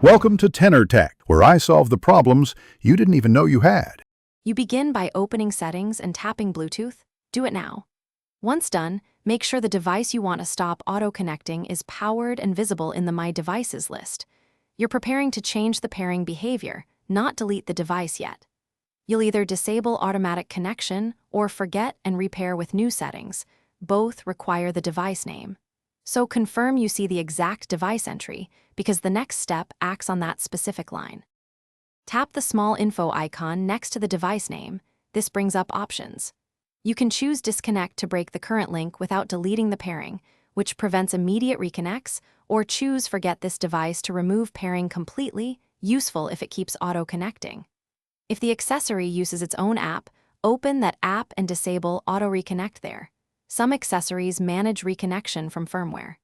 Welcome to Tenor Tech, where I solve the problems you didn't even know you had. You begin by opening Settings and tapping Bluetooth. Do it now. Once done, make sure the device you want to stop auto-connecting is powered and visible in the My Devices list. You're preparing to change the pairing behavior, not delete the device yet. You'll either disable automatic connection or forget and repair with new settings. Both require the device name. So confirm you see the exact device entry, because the next step acts on that specific line. Tap the small info icon next to the device name. This brings up options. You can choose Disconnect to break the current link without deleting the pairing, which prevents immediate reconnects, or choose Forget this device to remove pairing completely, useful if it keeps auto-connecting. If the accessory uses its own app, open that app and disable Auto Reconnect there. Some accessories manage reconnection from firmware.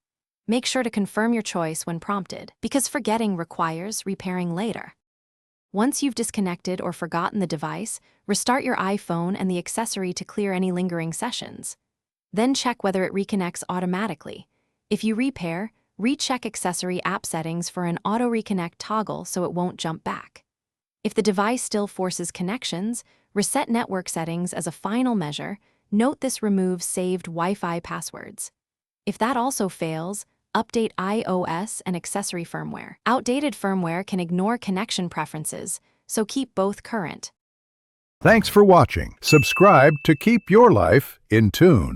Make sure to confirm your choice when prompted, because forgetting requires repairing later. Once you've disconnected or forgotten the device, restart your iPhone and the accessory to clear any lingering sessions. Then check whether it reconnects automatically. If you repair, recheck accessory app settings for an auto reconnect toggle so it won't jump back. If the device still forces connections, reset network settings as a final measure. Note this removes saved Wi-Fi passwords. If that also fails, update iOS and accessory firmware. Outdated firmware can ignore connection preferences, so keep both current. Thanks for watching. Subscribe to keep your life in tune.